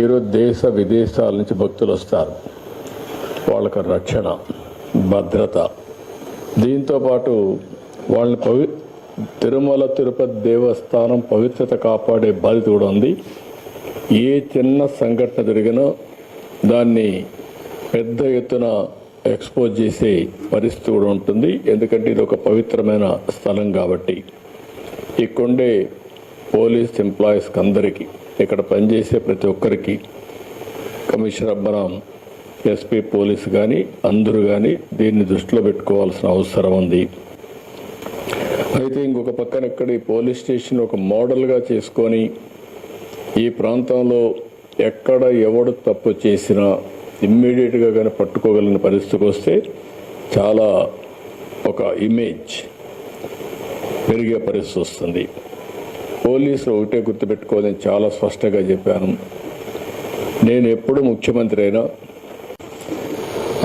ఈరోజు దేశ విదేశాల నుంచి భక్తులు వస్తారు. వాళ్ళకి రక్షణ, భద్రత, దీంతోపాటు వాళ్ళని తిరుమల తిరుపతి దేవస్థానం పవిత్రత కాపాడే బాధ్యత కూడా ఉంది. ఏ చిన్న సంఘటన జరిగినా దాన్ని పెద్ద ఎత్తున ఎక్స్పోజ్ చేసే పరిస్థితి కూడా ఉంటుంది. ఎందుకంటే ఇది ఒక పవిత్రమైన స్థలం కాబట్టి. ఇక్కడే పోలీస్ ఎంప్లాయీస్కి అందరికీ, ఇక్కడ పనిచేసే ప్రతి ఒక్కరికి, కమిషనర్ అబ్బరం, ఎస్పీ పోలీసు కానీ అందరూ కానీ దీన్ని దృష్టిలో పెట్టుకోవాల్సిన అవసరం ఉంది. అయితే ఇంకొక పక్కన ఇక్కడ ఈ పోలీస్ స్టేషన్ ఒక మోడల్గా చేసుకొని ఈ ప్రాంతంలో ఎక్కడ ఎవడు తప్పు చేసినా ఇమ్మీడియట్గా కానీ పట్టుకోగలిగిన పరిస్థితికి వస్తే చాలా ఒక ఇమేజ్ పెరిగే పరిస్థితి వస్తుంది. పోలీసులు ఒకటే గుర్తుపెట్టుకోవాలని చాలా స్పష్టంగా చెప్పాను. నేను ఎప్పుడు ముఖ్యమంత్రి అయినా,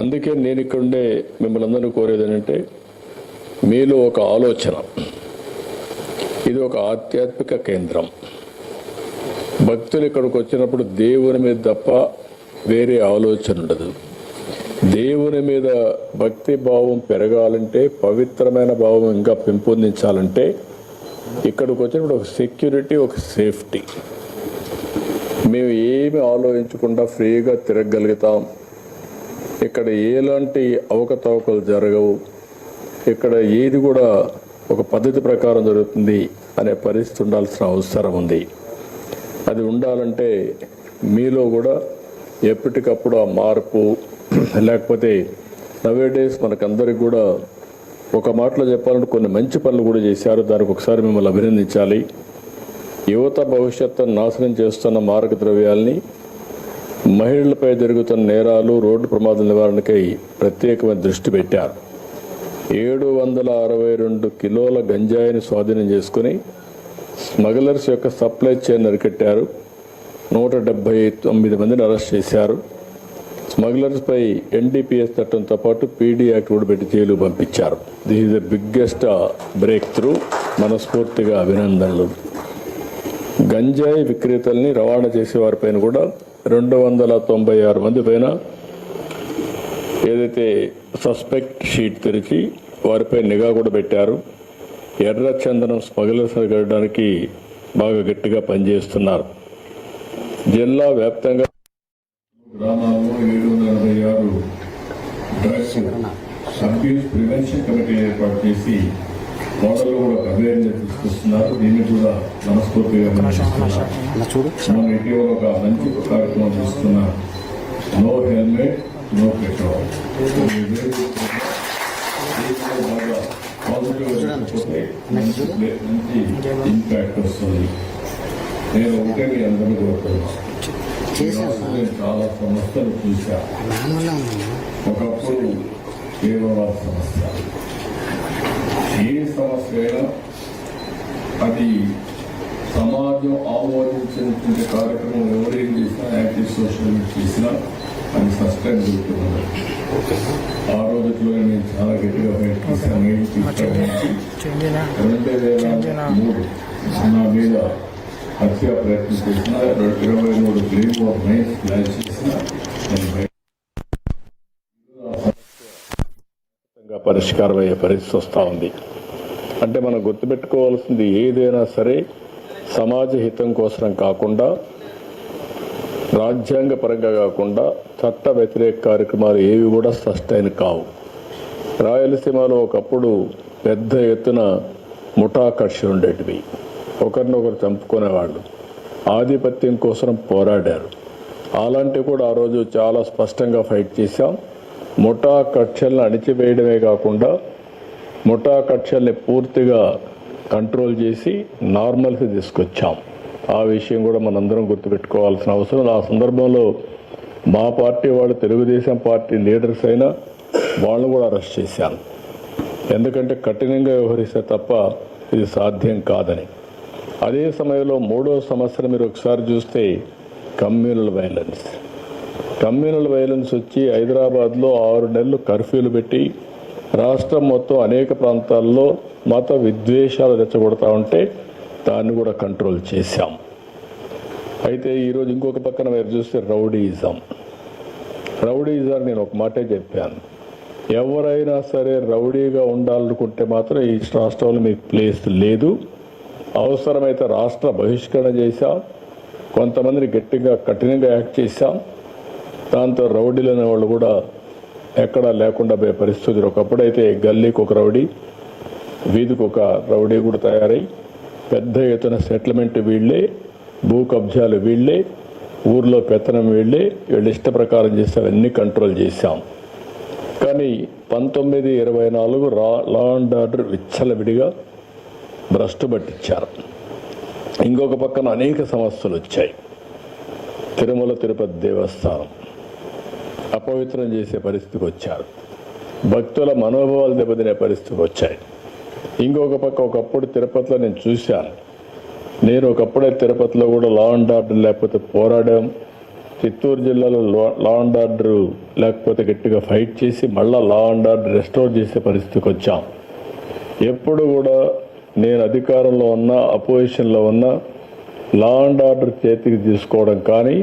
అందుకే నేను ఇక్కడుండే మిమ్మల్ని అందరూ కోరేది ఏంటంటే, మీలో ఒక ఆలోచన, ఇది ఒక ఆధ్యాత్మిక కేంద్రం. భక్తులు ఇక్కడికి వచ్చినప్పుడు దేవుని మీద తప్ప వేరే ఆలోచన ఉండదు. దేవుని మీద భక్తి భావం పెరగాలంటే, పవిత్రమైన భావం ఇంకా పెంపొందించాలంటే ఇక్కడికి వచ్చినప్పుడు ఒక సెక్యూరిటీ, ఒక సేఫ్టీ. మేము ఏమి ఆలోచించకుండా ఫ్రీగా తిరగగలుగుతాం. ఇక్కడ ఎలాంటి అవకతవకలు జరగవు. ఇక్కడ ఏది కూడా ఒక పద్ధతి ప్రకారం జరుగుతుంది అనే పరిస్థితి ఉండాల్సిన అవసరం ఉంది. అది ఉండాలంటే మీలో కూడా ఎప్పటికప్పుడు ఆ మార్పు, లేకపోతే నవేడేస్ మనకందరికి కూడా ఒక మాటలో చెప్పాలంటే కొన్ని మంచి పనులు కూడా చేశారు. దానికి ఒకసారి మిమ్మల్ని అభినందించాలి. యువత భవిష్యత్తును నాశనం చేస్తున్న మారక ద్రవ్యాల్ని, మహిళలపై జరుగుతున్న నేరాలు, రోడ్డు ప్రమాదాల నివారణకై ప్రత్యేకమైన దృష్టి పెట్టారు. 762 కిలోల గంజాయిని స్వాధీనం చేసుకుని స్మగ్లర్స్ యొక్క సప్లై చైన్ అరికట్టారు. 179 మందిని అరెస్ట్ చేశారు. స్మగ్లర్స్పై ఎన్డీపీఎస్ చట్టంతో పాటు పీడీ యాక్ట్ కూడా పెట్టి జైలు పంపించారు. This is the biggest break through. మనస్ఫూర్తిగా అభినందనలు. గంజాయి విక్రేతల్ని రవాణా చేసేవారిపైన కూడా 296 మంది పైన ఏదైతే సస్పెక్ట్ షీట్ తెరిచి వారిపై నిఘా కూడా పెట్టారు. ఎర్ర చందనం స్మగ్లర్స్ అరికట్టడానికి బాగా గట్టిగా పనిచేస్తున్నారు. జిల్లా వ్యాప్తంగా గ్రామాల్లో 786 డ్రగ్స్ అబ్యూస్ ప్రివెన్షన్ కమిటీ ఏర్పాటు చేసి మోడల్ కూడా అవేర్నెస్ తీసుకొస్తున్నారు. దీన్ని కూడా మనస్ఫూర్తిగా మనం ఇటీవల ఒక మంచి కార్యక్రమం తీసుకున్నాం. No helmet, no petrol. బాగా పాజిటివ్ మంచి ఇంపాక్ట్ వస్తుంది. నేను ఒకటే మీ అందరూ కోరుతున్నాను. నేను చాలా సమస్యలు చూశాను. ఒకప్పుడు కేవల సమస్య, ఏ సమస్య అయినా అది సమాజం ఆమోదించినటువంటి కార్యక్రమం ఎవరేం చేసినా, యాక్టివ్ సోషల్ చేసినా అది సస్టైన్ జరుగుతున్నది. ఆ రోజుల్లో నేను చాలా గట్టిగా ప్రయత్నిస్తాను. 2003 నా మీద హత్య ప్రయత్నం చేసిన, 23 గ్రీన్ ఆఫ్ నైన్స్ ప్లాన్ చేసిన పరిష్కారం అయ్యే పరిస్థితి వస్తూ ఉంది. అంటే మనం గుర్తుపెట్టుకోవాల్సింది, ఏదైనా సరే సమాజ హితం కోసం కాకుండా, రాజ్యాంగ పరంగా కాకుండా చట్ట వ్యతిరేక కార్యక్రమాలు ఏవి కూడా సస్టైన్ కావు. రాయలసీమలో ఒకప్పుడు పెద్ద ఎత్తున ముఠా కక్షలు ఉండేటివి. ఒకరినొకరు చంపుకునేవాళ్ళు, ఆధిపత్యం కోసం పోరాడారు. అలాంటివి కూడా ఆ రోజు చాలా స్పష్టంగా ఫైట్ చేశాం. ముఠా కక్షలను అణిచివేయడమే కాకుండా ముఠా కక్షల్ని పూర్తిగా కంట్రోల్ చేసి నార్మల్కి తీసుకొచ్చాం. ఆ విషయం కూడా మనందరం గుర్తుపెట్టుకోవాల్సిన అవసరం. ఆ సందర్భంలో మా పార్టీ వాళ్ళు, తెలుగుదేశం పార్టీ లీడర్స్ అయినా వాళ్ళను కూడా అరెస్ట్ చేశాను. ఎందుకంటే కఠినంగా వ్యవహరిస్తే తప్ప ఇది సాధ్యం కాదని. అదే సమయంలో మూడో సమస్యను మీరు ఒకసారి చూస్తే కమ్యూనల్ వైలెన్స్. కమ్యూనల్ వైలెన్స్ వచ్చి హైదరాబాద్లో 6 నెలలు కర్ఫ్యూలు పెట్టి రాష్ట్రం మొత్తం అనేక ప్రాంతాల్లో మత విద్వేషాలు రెచ్చగొడతా ఉంటే దాన్ని కూడా కంట్రోల్ చేశాం. అయితే ఈరోజు ఇంకొక పక్కన మీరు చూస్తే రౌడీయిజం నేను ఒక మాటే చెప్పాను. ఎవరైనా సరే రౌడీగా ఉండాలనుకుంటే మాత్రం ఈ రాష్ట్రంలో మీకు ప్లేస్ లేదు. అవసరమైతే రాష్ట్ర బహిష్కరణ చేశాం, కొంతమందిని గట్టిగా కఠినంగా యాక్ట్ చేశాం. దాంతో రౌడీలు అనేవాళ్ళు కూడా ఎక్కడా లేకుండా పోయే పరిస్థితులు. ఒకప్పుడైతే గల్లీకి ఒక రౌడీ, వీధికి ఒక రౌడీ కూడా తయారై పెద్ద ఎత్తున సెటిల్మెంట్ వీళ్ళే, భూ కబ్జాలు వీళ్ళే, ఊర్లో పెత్తనం వీళ్ళే, వీళ్ళు ఇష్ట ప్రకారం చేస్తే అవన్నీ కంట్రోల్ చేశాం. కానీ 1924 లా అండ్ ఆర్డర్ విచ్చలవిడిగా భ్రష్టు పట్టించారు. ఇంకొక పక్కన అనేక సమస్యలు వచ్చాయి. తిరుమల తిరుపతి దేవస్థానం అపవిత్రం చేసే పరిస్థితికి వచ్చారు. భక్తుల మనోభావాలు దెబ్బతినే పరిస్థితికి వచ్చాయి. ఇంకొక పక్క ఒకప్పుడు తిరుపతిలో నేను చూశాను. నేను ఒకప్పుడే తిరుపతిలో కూడా లా అండ్ ఆర్డర్ లేకపోతే పోరాడాం. చిత్తూరు జిల్లాలో లా అండ్ ఆర్డర్ లేకపోతే గట్టిగా ఫైట్ చేసి మళ్ళా లా అండ్ ఆర్డర్ రెస్టోర్ చేసే పరిస్థితికి వచ్చాం. ఎప్పుడు కూడా నేను అధికారంలో ఉన్నా, అపోజిషన్లో ఉన్నా లా అండ్ ఆర్డర్ చేతికి తీసుకోవడం కానీ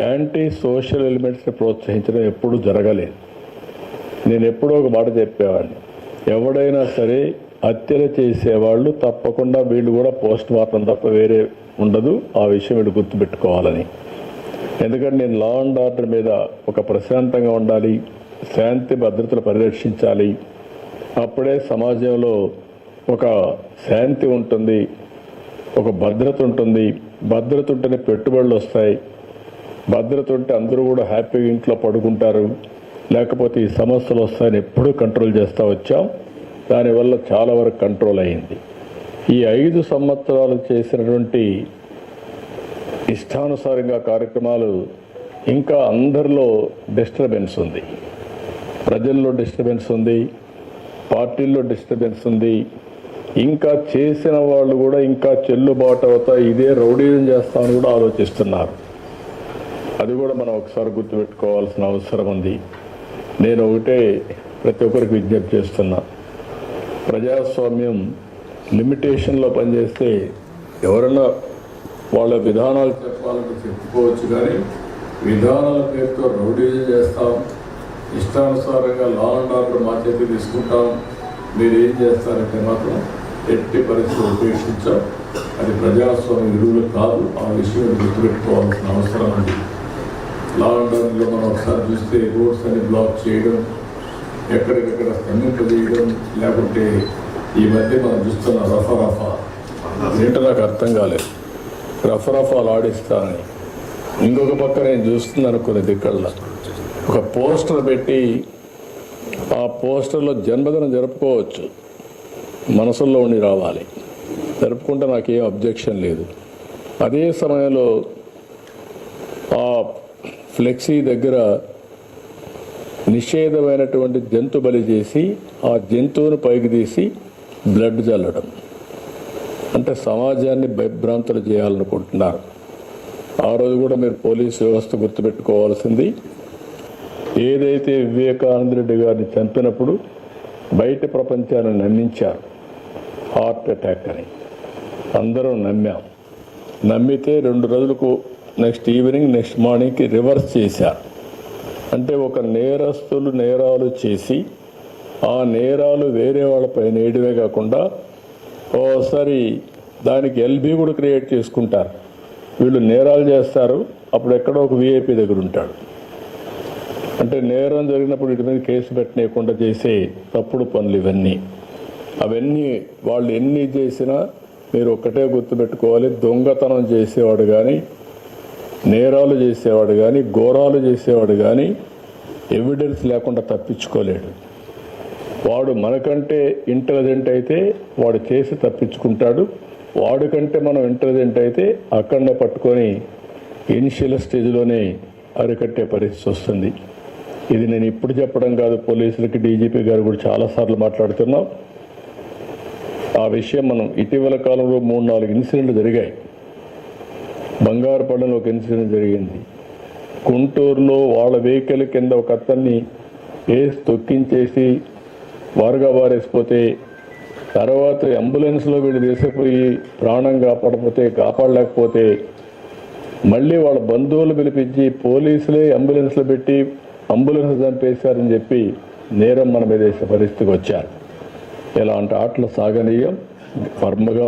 యాంటీ సోషల్ ఎలిమెంట్స్ని ప్రోత్సహించడం ఎప్పుడూ జరగలేదు. నేను ఎప్పుడో ఒక మాట చెప్పేవాడిని, ఎవడైనా సరే హత్యలు చేసేవాళ్ళు తప్పకుండా వీళ్ళు కూడా పోస్ట్ మార్టం తప్ప వేరే ఉండదు. ఆ విషయం వీళ్ళు గుర్తుపెట్టుకోవాలని. ఎందుకంటే నేను లా అండ్ ఆర్డర్ మీద ఒక ప్రశాంతంగా ఉండాలి, శాంతి భద్రతలు పరిరక్షించాలి. అప్పుడే సమాజంలో ఒక శాంతి ఉంటుంది, ఒక భద్రత ఉంటుంది. భద్రత ఉంటేనే పెట్టుబడులు వస్తాయి. భద్రత ఉంటే అందరూ కూడా హ్యాపీగా ఇంట్లో పడుకుంటారు. లేకపోతే ఈ సమస్యలు వస్తాయని ఎప్పుడూ కంట్రోల్ చేస్తూ వచ్చాం. దానివల్ల చాలా వరకు కంట్రోల్ అయింది. ఈ 5 సంవత్సరాలు చేసినటువంటి ఇష్టానుసారంగా కార్యక్రమాలు ఇంకా అందరిలో డిస్టర్బెన్స్ ఉంది. ప్రజల్లో డిస్టర్బెన్స్ ఉంది, పార్టీల్లో డిస్టర్బెన్స్ ఉంది. ఇంకా చేసిన వాళ్ళు కూడా ఇంకా చెల్లుబాటు అవుతా ఇదే రౌడీజం చేస్తామని కూడా ఆలోచిస్తున్నారు. అది కూడా మనం ఒకసారి గుర్తుపెట్టుకోవాల్సిన అవసరం ఉంది. నేను ఒకటే ప్రతి ఒక్కరికి విజ్ఞప్తి చేస్తున్నా, ప్రజాస్వామ్యం లిమిటేషన్లో పనిచేస్తే ఎవరన్నా వాళ్ళ విధానాలు చెప్పాలంటే చెప్పుకోవచ్చు, కానీ విధానాల పేరుతో రౌడీజం చేస్తాం, ఇష్టానుసారంగా లా అండ్ ఆర్డర్ మా చేతి తీసుకుంటాం, మీరు ఏం చేస్తారంటే మాత్రం ఎట్టి పరిస్థితులు ఉపేక్షించాం. అది ప్రజాస్వామ్య విలువలు కాదు. ఆ విషయం గుర్తుపెట్టుకోవాల్సిన అవసరం ఉంది. లా అండ్ ఆర్డర్లో మనం ఒకసారి చూస్తే రోడ్స్ అని బ్లాక్ చేయడం, ఎక్కడికక్కడ స్తంభింపజేయడం, లేకుంటే ఈ మధ్య మనం చూస్తున్న రఫా ఏంటో నాకు అర్థం కాలేదు. రఫాలు ఆడిస్తానని ఇంకొక పక్క నేను చూస్తున్నాను కొన్ని దిక్కల్లో ఒక పోస్టర్ పెట్టి ఆ పోస్టర్లో జన్మదినం జరుపుకోవచ్చు, మనసుల్లో ఉండి రావాలి, జరుపుకుంటే నాకేం అబ్జెక్షన్ లేదు. అదే సమయంలో ఆ ఫ్లెక్సీ దగ్గర నిషేధమైనటువంటి జంతు బలి చేసి ఆ జంతువును పైకి తీసి బ్లడ్ చల్లడం అంటే సమాజాన్ని భయభ్రాంతులు చేయాలనుకుంటున్నారు. ఆ రోజు కూడా మీరు పోలీసు వ్యవస్థ గుర్తుపెట్టుకోవాల్సింది, ఏదైతే వివేకానంద రెడ్డి గారిని చంపినప్పుడు బయట ప్రపంచాన్ని నమ్మించారు హార్ట్ అటాక్ అని. అందరం నమ్మాం. నమ్మితే 2 రోజులకు నెక్స్ట్ ఈవినింగ్ నెక్స్ట్ మార్నింగ్కి రివర్స్ చేశారు. అంటే ఒక నేరస్తులు నేరాలు చేసి ఆ నేరాలు వేరే వాళ్ళపై నేయడమే కాకుండా ఓసారి దానికి ఎల్బీ కూడా క్రియేట్ చేసుకుంటారు. వీళ్ళు నేరాలు చేస్తారు, అప్పుడు ఎక్కడో ఒక విఐపి దగ్గర ఉంటాడు. అంటే నేరం జరిగినప్పుడు వీటి మీద కేసు పెట్టనీయకుండా చేసే తప్పుడు పనులు ఇవన్నీ. అవన్నీ వాళ్ళు ఎన్ని చేసినా మీరు ఒక్కటే గుర్తుపెట్టుకోవాలి, దొంగతనం చేసేవాడు కానీ, నేరాలు చేసేవాడు కానీ, ఘోరాలు చేసేవాడు కానీ ఎవిడెన్స్ లేకుండా తప్పించుకోలేడు. వాడు మనకంటే ఇంటెలిజెంట్ అయితే వాడు చేసి తప్పించుకుంటాడు. వాడికంటే మనం ఇంటెలిజెంట్ అయితే అక్కడనే పట్టుకొని ఇనిషియల్ స్టేజ్లోనే అరికట్టే పరిస్థితి వస్తుంది. ఇది నేను ఇప్పుడు చెప్పడం కాదు, పోలీసులకి డీజీపీ గారు కూడా చాలాసార్లు మాట్లాడుతున్నాం. ఆ విషయం మనం ఇటీవల కాలంలో 3-4 ఇన్సిడెంట్లు జరిగాయి. బంగారుపల్లిలో ఒక ఇన్సిడెంట్ జరిగింది. గుంటూరులో వాళ్ళ వెహికల్ కింద ఒక అతన్ని వేసి తొక్కించేసి వారుగా వారేసిపోతే తర్వాత అంబులెన్స్లో వీళ్ళు తీసిపోయి ప్రాణం కాపాడలేకపోతే మళ్ళీ వాళ్ళ బంధువులు పిలిపించి పోలీసులే అంబులెన్స్లు పెట్టి అంబులెన్స్ చంపేశారని చెప్పి నేరం మన మీద వేసే పరిస్థితికి వచ్చారు. ఇలాంటి ఆటలు సాగనీయం, ఫర్మ్గా